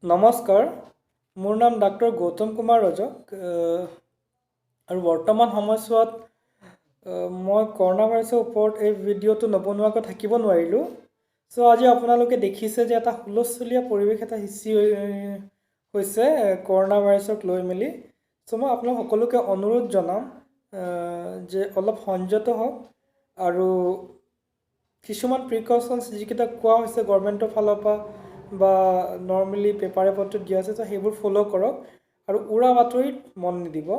নমস্কাৰ, মোৰ নাম ডাক্তৰ গৌতম কুমাৰ ৰজক আৰু বৰ্তমান সময়ছোৱাত মই কৰোনা ভাইৰাছৰ ওপৰত এই ভিডিঅ'টো নবনোৱাকৈ থাকিব নোৱাৰিলোঁ। চ' আজি আপোনালোকে দেখিছে যে এটা হুলস্থুলীয়া পৰিৱেশ এটা সৃষ্টি হৈছে কৰোনা ভাইৰাছক লৈ মেলি। চ' মই আপোনালোক সকলোকে অনুৰোধ জনাম যে অলপ সংযত হওক আৰু কিছুমান প্ৰিকশ্যনছ যিকেইটা কোৱা হৈছে গভৰ্ণমেণ্টৰ ফালৰ পৰা বা নৰ্মেলি পেপাৰে পত্ৰত দিয়া আছে, চ' সেইবোৰ ফ'ল' কৰক আৰু উৰা বাতৰিত মন নিদিব।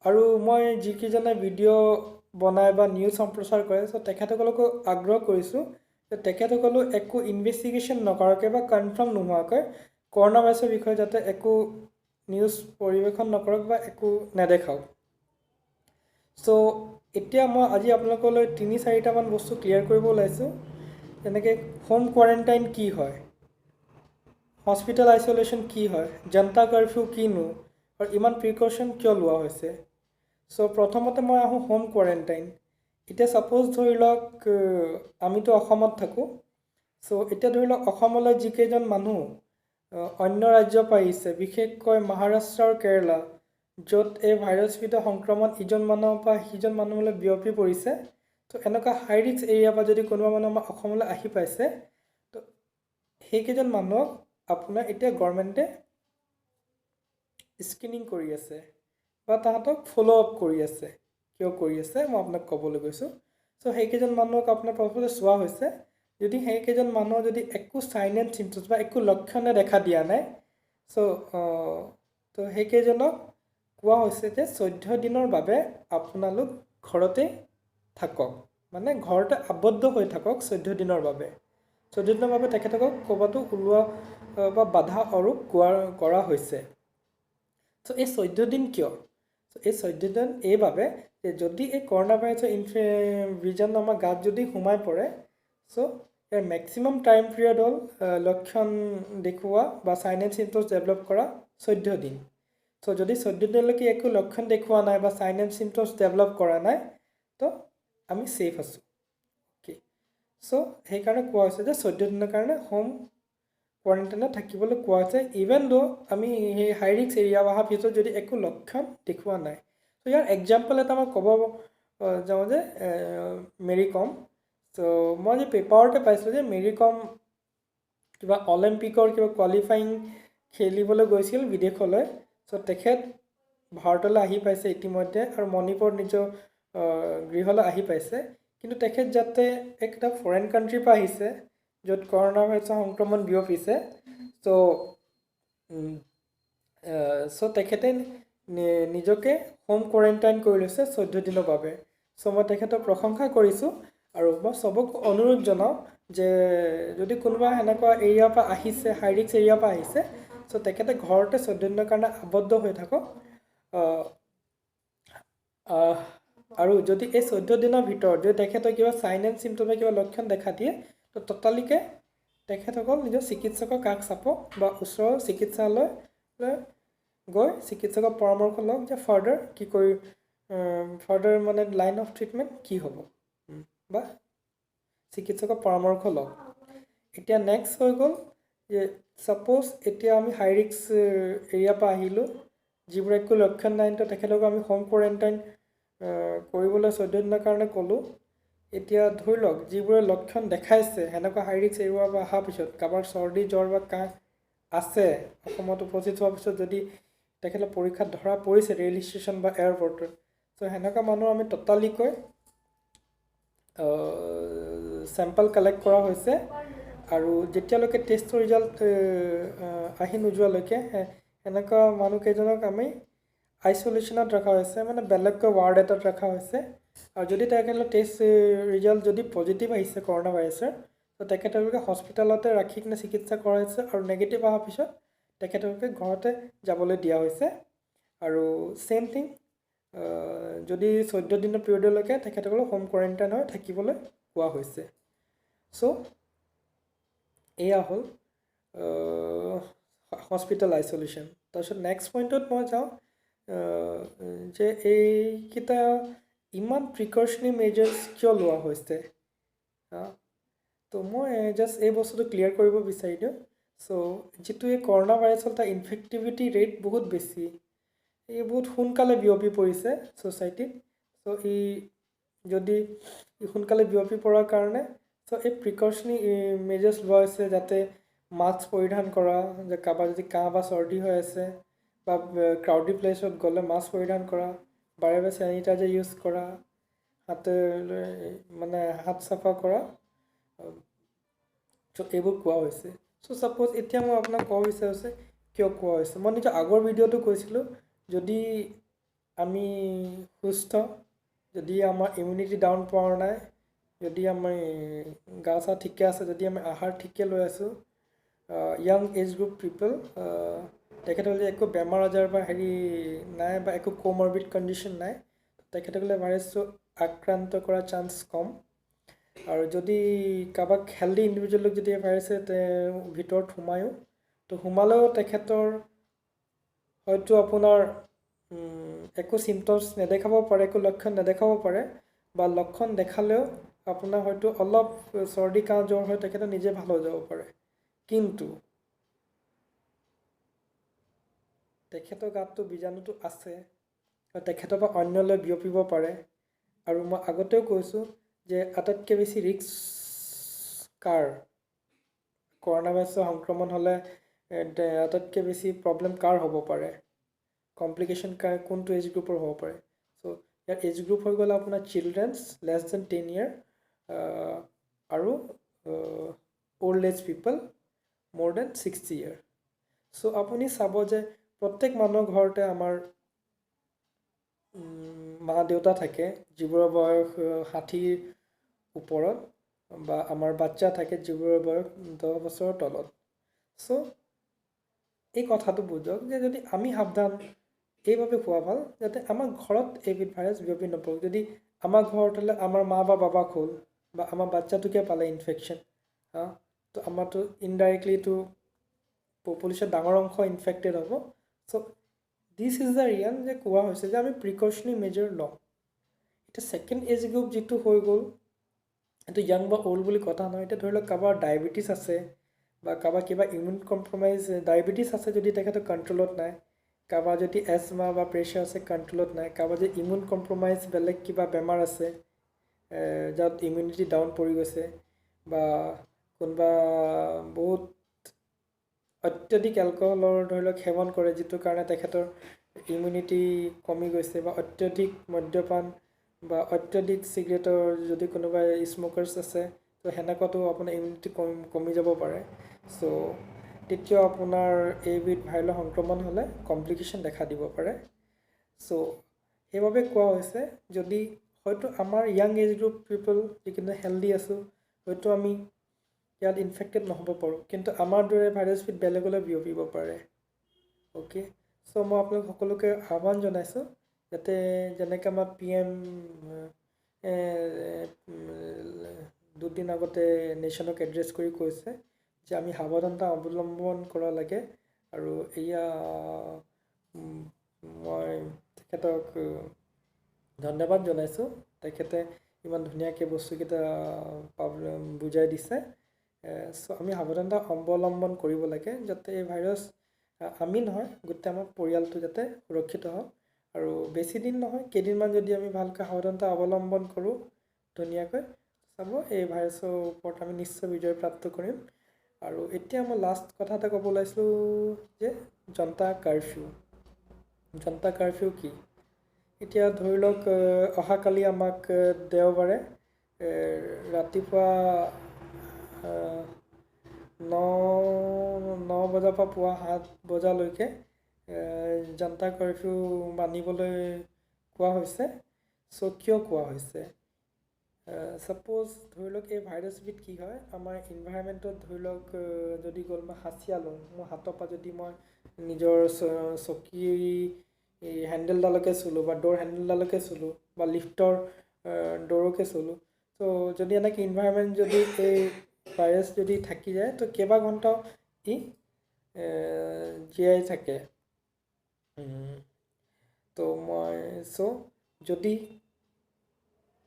আৰু মই যিকেইজনে ভিডিঅ' বনাই বা নিউজ সম্প্ৰচাৰ কৰে, চ' তেখেতসকলকো আগ্ৰহ কৰিছোঁ যে তেখেতসকলেও একো ইনভেষ্টিগেশ্যন নকৰাকৈ বা কনফাৰ্ম নোহোৱাকৈ কৰোনা ভাইৰাছৰ বিষয়ে যাতে একো নিউজ পৰিৱেশন নকৰক বা একো নেদেখাওক। চ' এতিয়া মই আজি আপোনালোকলৈ ৩-৪টামান বস্তু ক্লিয়াৰ কৰিব ওলাইছোঁ, যেনেকৈ হোম কোৱাৰেণ্টাইন কি হয়, হস্পিটেল আইচলেশ্যন কি হয়, জনতা কাৰফিউ কিনো আৰু ইমান প্ৰিকশ্যন কিয় লোৱা হৈছে। চ' প্ৰথমতে মই আহোঁ হোম কোৱাৰেণ্টাইন। এতিয়া ছাপ'জ ধৰি লওক আমিতো অসমত থাকোঁ, চ' এতিয়া ধৰি লওক অসমলৈ যিকেইজন মানুহ অন্য ৰাজ্যৰ পৰা আহিছে, বিশেষকৈ মহাৰাষ্ট্ৰ আৰু কেৰেলা, য'ত এই ভাইৰাছবিধৰ সংক্ৰমণ ইজন মানুহৰ পৰা সিজন মানুহলৈ বিয়পি পৰিছে, ত' এনেকুৱা হাই ৰিস্ক এৰিয়াৰ পৰা যদি কোনোবা মানুহ আমাৰ অসমলৈ আহি পাইছে, ত' সেইকেইজন মানুহক আপোনাৰ এতিয়া গভৰ্ণমেণ্টে স্ক্ৰিনিং কৰি আছে বা তাহাঁতক ফ'ল' আপ কৰি আছে। কিয় কৰি আছে মই আপোনাক ক'বলৈ গৈছোঁ। চ' সেইকেইজন মানুহক আপোনাৰ প্ৰথমতে চোৱা হৈছে, যদি সেইকেইজন মানুহৰ যদি একো চাইন এণ্ড চিমটমছ বা একো লক্ষণে দেখা দিয়া নাই, চ' সেইকেইজনক কোৱা হৈছে যে 14 দিনৰ বাবে আপোনালোক ঘৰতে থাকক, মানে ঘৰতে আবদ্ধ হৈ থাকক 14 দিনৰ বাবে। 14 দিনৰ বাবে তেখেতকক ক'ৰবাতো ওলোৱা বা বাধা আৰোপ কৰা হৈছে। চ' এই 14 দিন কিয়? চ' এই 14 দিন এইবাবে যে যদি এই কৰোনা ভাইৰাছৰ বীজাণু আমাৰ গাত যদি সোমাই পৰে, চ' ইয়াৰ মেক্সিমাম টাইম পিৰিয়ড হ'ল লক্ষণ দেখুওৱা বা চাইন এণ্ড চিমটমছ ডেভেলপ কৰা 14 দিন। চ' যদি 14 দিনলৈকে একো লক্ষণ দেখুওৱা নাই বা চাইন এণ্ড চিমটমছ ডেভেলপ কৰা নাই, তো আমি ছেফ আছোঁ। অ'কে, চ' সেইকাৰণে কোৱা হৈছে যে 14 দিনৰ কাৰণে হোম কোৱাৰেণ্টাইনত থাকিবলৈ কোৱা হৈছে, ইভেন দ' আমি সেই হাই ৰিস্ক এৰিয়া অহাৰ পিছত যদি একো লক্ষণ দেখুওৱা নাই। ত' ইয়াৰ এক্সাম্পল এটা মই ক'ব যাওঁ যে মেৰী কম। চ' মই যে পেপাৰতে পাইছিলোঁ যে মেৰী কম কিবা অলিম্পিকৰ কিবা কোৱালিফাইং খেলিবলৈ গৈছিল বিদেশলৈ। চ' তেখেত ভাৰতলৈ আহি পাইছে ইতিমধ্যে আৰু মণিপুৰ নিজৰ গৃহলৈ আহি পাইছে, কিন্তু তেখেত যাতে একটা ফৰেইন কাণ্ট্ৰিৰ পৰা আহিছে য'ত কৰোনা ভাইৰাছৰ সংক্ৰমণ বিয়পিছে, চ' তেখেতে নিজকে হোম কোৱাৰেণ্টাইন কৰি লৈছে 14 দিনৰ বাবে। চ' মই তেখেতক প্ৰশংসা কৰিছোঁ আৰু মই চবক অনুৰোধ জনাওঁ যে যদি কোনোবা এনেকুৱা এৰিয়াৰ পৰা আহিছে, হাই ৰিস্ক এৰিয়াৰ পৰা আহিছে, চ' তেখেতে ঘৰতে 14 দিনৰ কাৰণে আবদ্ধ হৈ থাকক। আৰু যদি এই 14 দিনৰ ভিতৰত যদি তেখেতৰ কিবা চাইন এণ্ড চিমটমে কিবা লক্ষণ দেখা দিয়ে, তো ততালিকে তেখেতসকল নিজৰ চিকিৎসকৰ কাষ চাপক বা ওচৰৰ চিকিৎসালয়লৈ গৈ চিকিৎসকৰ পৰামৰ্শ লওক যে ফাৰ্ডাৰ মানে লাইন অফ ট্ৰিটমেণ্ট কি হ'ব বা চিকিৎসকৰ পৰামৰ্শ লওক। এতিয়া নেক্সট হৈ গ'ল যে ছাপ'জ এতিয়া আমি হাই ৰিস্ক এৰিয়াৰ পৰা আহিলোঁ, যিবোৰ একো লক্ষণ নাই, তো তেখেতক আমি হোম কোৱাৰেণ্টাইন কৰিবলৈ 14 দিনৰ কাৰণে ক'লোঁ। এতিয়া ধৰি লওক যিবোৰে লক্ষণ দেখাইছে, সেনেকুৱা হাই ৰিস্ক এৰিয়াৰ পৰা অহাৰ পিছত কাৰোবাৰ চৰ্দি জ্বৰ বা কাহ আছে, অসমত উপস্থিত হোৱাৰ পিছত যদি তেখেতৰ পৰীক্ষাত ধৰা পৰিছে ৰেল ষ্টেচন বা এয়াৰপৰ্টত, চ' সেনেকুৱা মানুহ আমি ততালিকৈ চেম্পল কালেক্ট কৰা হৈছে আৰু যেতিয়ালৈকে টেষ্টৰ ৰিজাল্ট আহি নোযোৱালৈকে এনেকুৱা মানুহকেইজনক আমি আইচলেশ্যনত ৰখা হৈছে, মানে বেলেগকৈ ৱাৰ্ড এটাত ৰখা হৈছে। আৰু যদি তেখেতলোকৰ টেষ্ট ৰিজাল্ট যদি পজিটিভ আহিছে কৰোনা ভাইৰাছৰ, তো তেখেতলোকে হস্পিটেলতে ৰাখি কিনে চিকিৎসা কৰা হৈছে আৰু নেগেটিভ অহাৰ পিছত তেখেতলোকে ঘৰতে যাবলৈ দিয়া হৈছে। আৰু ছেইম থিং যদি 14 দিনৰ পিৰিয়ডলৈকে তেখেতসকলক হোম কোৱাৰেণ্টাইন হৈ থাকিবলৈ কোৱা হৈছে। চ' এয়া হ'ল হস্পিটেল আইচলেশ্যন। তাৰপিছত নেক্সট পইণ্টত মই যাওঁ যে এইকেইটা ইমান প্ৰিকশ্যনেৰী মেজাৰ্ছ কিয় লোৱা হৈছে। তো মই জাষ্ট এই বস্তুটো ক্লিয়াৰ কৰিব বিচাৰি দিওঁ চ' যিটো এই কৰোণা ভাইৰাছৰ তাৰ ইনফেক্টিভিটি ৰেট বহুত বেছি, এই বহুত সোনকালে বিয়পি পৰিছে ছ'চাইটিত। চ' যদি সোনকালে বিয়পি পৰাৰ কাৰণে চ' এই প্ৰিকশ্যনি মেজাৰ্ছ লোৱা হৈছে, যাতে মাস্ক পৰিধান কৰা, যে কাৰোবাৰ যদি কাহ বা চৰ্দি হৈ আছে বা ক্ৰাউডি প্লেচত গ'লে মাস্ক পৰিধান কৰা, বাৰে বাৰে চেনিটাইজাৰ ইউজ কৰা, হাত চাফা কৰা, চ' এইবোৰ কোৱা হৈছে। চ' ছাপ'জ এতিয়া মই আপোনাক ক'ব বিচাৰিছে কিয় কোৱা হৈছে। মই নিজৰ আগৰ ভিডিঅ'টো কৈছিলোঁ, যদি আমি সুস্থ, যদি আমাৰ ইমিউনিটি ডাউন পোৱা নাই, যদি আমি গা চা ঠিকে আছে, যদি আমি আহাৰ ঠিকে লৈ আছোঁ, য়াং এজ গ্ৰুপ পিপল, তেখেতসকলে একো বেমাৰ আজাৰ বা নাই বা একো কোমৰবিড কণ্ডিশ্যন নাই, তেখেতসকলে ভাইৰাছটো আক্ৰান্ত কৰাৰ চান্স কম। আৰু যদি কাৰোবাক হেল্ডি ইণ্ডিভিজুৱেলক যদি ভাইৰাছে ভিতৰত সোমায়ো, তো সোমালেও তেখেতৰ হয়তো আপোনাৰ একো চিমটমছ নেদেখাব পাৰে, একো লক্ষণ নেদেখাব পাৰে, বা লক্ষণ দেখালেও আপোনাৰ হয়তো অলপ চৰ্দি কাহ জ্বৰ হয়, তেখেতে নিজে ভাল হৈ যাব পাৰে। কিন্তু তেখেতৰ গাতটো বীজাণুটো আছে আৰু তেখেতৰ পৰা অন্যলৈ বিয়পিব পাৰে। আৰু মই আগতেও কৈছোঁ যে আটাইতকৈ বেছি ৰিস্ক কাৰ, কৰোণা ভাইৰাছৰ সংক্ৰমণ হ'লে আটাইতকৈ বেছি প্ৰব্লেম কাৰ হ'ব পাৰে, কমপ্লিকেশ্যন কাৰ কোনটো এজ গ্ৰুপৰ হ'ব পাৰে। চ' ইয়াৰ এজ গ্ৰুপ হৈ গ'লে আপোনাৰ চিলড্ৰেনছ লেছ দেন 10 year, আৰু অল্ড এজ পিপল মোৰ দেন 60 year। চ' আপুনি চাব যে প্ৰত্যেক মানুহৰ ঘৰতে আমাৰ মা দেউতা থাকে যিবোৰৰ বয়স 60ৰ ওপৰত, বা আমাৰ বাচ্চা থাকে যিবোৰৰ বয়স 10 বছৰৰ তলত। চ' এই কথাটো বুজক যে যদি আমি সাৱধান এইভাবে হোৱা ভাল, যাতে আমাৰ ঘৰত এইবিধ ভাইৰাছ বিয়পি নপৰক। যদি আমাৰ ঘৰত হ'লে আমাৰ মা বা বাবাক হ'ল, বা আমাৰ বাচ্চাটোকে পালে ইনফেকশ্যন, তো আমাৰতো ইনডাইৰেক্টলিটো পপুলেশ্যন ডাঙৰ অংশ ইনফেক্টেড হ'ব। চ' দিছ ইজ দ্য ৰিজন যে কোৱা হৈছে যে আমি প্ৰিকশ্যনি মেজাৰ লওঁ। এতিয়া ছেকেণ্ড এজ গ্ৰুপ যিটো হৈ গ'ল, এইটো য়াং বা অল্ড বুলি কথা নহয়। এতিয়া ধৰি লওক কাৰোবাৰ ডায়েবেটিছ আছে, বা কাৰোবাৰ কিবা ইমিউন কম্প্ৰমাইজ, ডায়েবেটিছ আছে যদি তেখেতৰ কণ্ট্ৰলত নাই, কাৰোবাৰ যদি এজমা বা প্ৰেছাৰ আছে কণ্ট্ৰলত নাই, কাৰোবাৰ যদি ইমিউন কম্প্ৰমাইজ বেলেগ কিবা বেমাৰ আছে য'ত ইমিউনিটি ডাউন পৰি গৈছে, বা কোনোবা বহুত অত্যাধিক এলকহলৰ ধৰি লওক সেৱন কৰে, যিটোৰ কাৰণে তেখেতৰ ইমিউনিটি কমি গৈছে, বা অত্যাধিক মদ্যপান বা অত্যাধিক চিগাৰেটৰ যদি কোনোবাই স্ম'কাৰ্ছ আছে, তো সেনেকুৱাতো আপোনাৰ ইমিউনিটি কমি যাব পাৰে। চ' তেতিয়াও আপোনাৰ এইবিধ ভাইৰাছৰ সংক্ৰমণ হ'লে কমপ্লিকেশ্যন দেখা দিব পাৰে। চ' সেইবাবে কোৱা হৈছে যদি হয়তো আমাৰ য়াং এজ গ্ৰুপ পিপল যিখিনি হেল্ডি আছোঁ, হয়তো আমি ইয়াত ইনফেক্টেড নহ'ব পাৰোঁ, কিন্তু আমাৰ দৰে ভাইৰাছবিধ বেলেগলৈ বিয়পিব পাৰে। অ'কে, চ' মই আপোনালোক সকলোকে আহ্বান জনাইছোঁ যাতে যেনেকৈ আমাৰ PM দুদিন আগতে নেশ্যনক এড্ৰেছ কৰি কৈছে যে আমি সাৱধানতা অৱলম্বন কৰা লাগে। আৰু এয়া মই তেখেতক ধন্যবাদ জনাইছোঁ, তেখেতে ইমান ধুনীয়াকৈ বস্তুকেইটা বুজাই দিছে। চ' আমি সাৱধানতা অৱলম্বন কৰিব লাগে যাতে এই ভাইৰাছ আমি নহয় গোটেই আমাৰ পৰিয়ালটো যাতে সুৰক্ষিত হওক। আৰু বেছি দিন নহয়, কেইদিনমান যদি আমি ভালকৈ সাৱধানতা অৱলম্বন কৰোঁ ধুনীয়াকৈ, চাব এই ভাইৰাছৰ ওপৰত আমি নিশ্চয় বিজয় প্ৰাপ্ত কৰিম। আৰু এতিয়া মই লাষ্ট কথা এটা ক'ব ওলাইছিলোঁ যে জনতা কাৰফিউ। জনতা কাৰফিউ কি? এতিয়া ধৰি লওক অহাকালি আমাক দেওবাৰে ৰাতিপুৱা 9 বজাৰ পৰা পুৱা 7 বজালৈকে জনতা কাৰফিউ মানিবলৈ কোৱা হৈছে। চ' কিয় কোৱা হৈছে? ছাপ'জ ধৰি লওক এই ভাইৰাছবিধ কি হয়, আমাৰ ইনভাইৰমেণ্টত ধৰি লওক যদি গ'ল মই হাঁচিয়া লওঁ, মোৰ হাতৰ পৰা যদি মই নিজৰ চকী হেণ্ডেলডালকে চুলোঁ, বা ড'ৰ হেণ্ডেলডালকে চুলোঁ, বা লিফ্টৰ ড'ৰকে চুলোঁ, ত' যদি এনেকৈ ইনভাইৰমেণ্ট যদি এই ভাইৰাছ যদি থাকি যায়, তো কেইবা ঘণ্টাও ই জীয়াই থাকে। তো যদি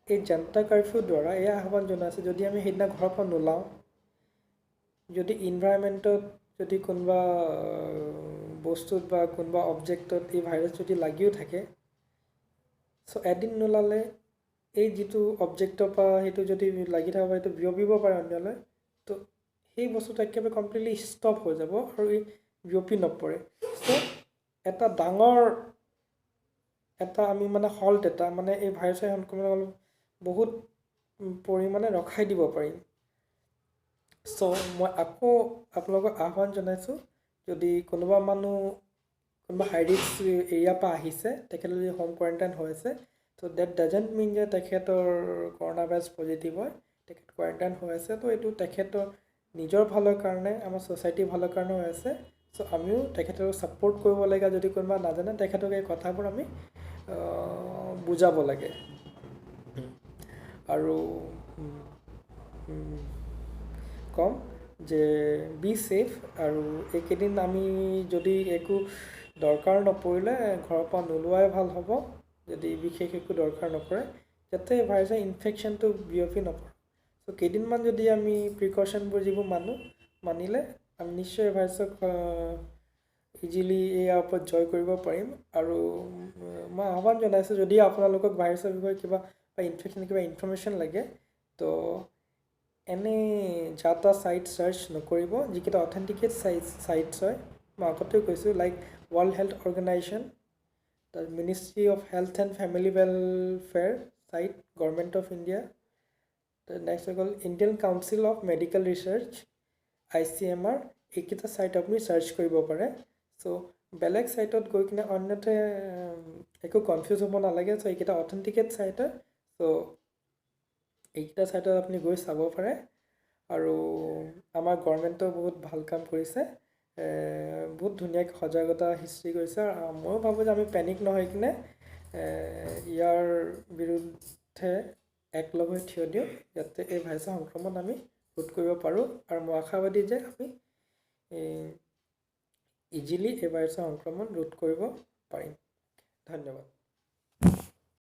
এই জনতা কাৰফিউৰ দ্বাৰা এয়া আহ্বান জনাইছোঁ, যদি আমি সেইদিনা ঘৰৰ পৰা নোলাওঁ, যদি ইনভাইৰমেণ্টত যদি কোনোবা বস্তুত বা কোনোবা অবজেক্টত এই ভাইৰাছ যদি লাগিও থাকে চ' এদিন নোলালে এই যিটো অবজেক্টৰ পৰা সেইটো যদি লাগি থকা সেইটো বিয়পিব পাৰে অন্যলৈ তো সেই বস্তুটো একেবাৰে কমপ্লিটলি ষ্টপ হৈ যাব আৰু এই বিয়পি নপৰে চ' এটা ডাঙৰ এটা আমি মানে হল্ট এটা মানে এই ভাইৰাছৰ সংক্ৰমণ বহুত পৰিমাণে ৰখাই দিব পাৰিম চ' মই আকৌ আপোনালোকক আহ্বান জনাইছোঁ যদি কোনোবা মানুহ কোনোবা হাই ৰিস্ক এৰিয়াৰ পৰা আহিছে তেখেতে যদি হোম কোৱাৰেণ্টাইন হৈ আছে তো ডেট ডাজেণ্ট মিন যে তেখেতৰ কৰোণা ভাইৰাছ পজিটিভ হয় তেখেত কোৱাৰেণ্টাইন হৈ আছে তো এইটো তেখেতৰ নিজৰ ভালৰ কাৰণে আমাৰ ছ'চাইটিৰ ভালৰ কাৰণে হৈ আছে চ' আমিও তেখেতক ছাপোৰ্ট কৰিব লাগে যদি কোনোবা নাজানে তেখেতক এই কথাবোৰ আমি বুজাব লাগে আৰু কম যে বি ছেফ আৰু এইকেইদিন আমি যদি একো দৰকাৰ নপৰিলে ঘৰৰ পৰা নোলোৱাই ভাল হ'ব যদি বিশেষ একো দৰকাৰ নপৰে যাতে ভাইৰাছৰ ইনফেকশ্যনটো বিয়পি নপৰে চ' কেইদিনমান যদি আমি প্ৰিকশ্যনবোৰ যিবোৰ মানিলে আমি নিশ্চয় ভাইৰাছক ইজিলি ইয়াৰ ওপৰত জয় কৰিব পাৰিম আৰু মই আহ্বান জনাইছোঁ যদি আপোনালোকক ভাইৰাছৰ বিষয়ে কিবা বা ইনফেকশ্যন কিবা ইনফৰ্মেশ্যন লাগে তো এনে যা তা ছাইট চাৰ্চ নকৰিব যিকেইটা অথেণ্টিকেট ছাইটছ হয় মই আগতেও কৈছোঁ like world health organisation the ministry of health and family welfare site government of India next হৈ গ'ল Indian council of medical research ICMR এইকেইটা ছাইট আপুনি চাৰ্চ কৰিব পাৰে চ' বেলেগ ছাইটত গৈ কিনে অন্যথা একো কনফিউজ হ'ব নালাগে চ' এইকেইটা অথেণ্টিকেট ছাইট হয় চ' এইকেইটা ছাইটত আপুনি গৈ চাব পাৰে আৰু আমাৰ গভৰ্ণমেণ্টেও বহুত ভাল কাম কৰিছে বহুত ধুনীয়াকৈ সজাগতা সৃষ্টি কৰিছে আৰু ময়ো ভাবোঁ যে আমি পেনিক নহৈ কিনে ইয়াৰ বিৰুদ্ধে একলগ হৈ থিয় দিওঁ যাতে এই ভাইৰাছৰ সংক্ৰমণ আমি ৰোধ কৰিব পাৰোঁ আৰু মই আশাবাদী যে আমি ইজিলি এই ভাইৰাছৰ সংক্ৰমণ ৰোধ কৰিব পাৰিম ধন্যবাদ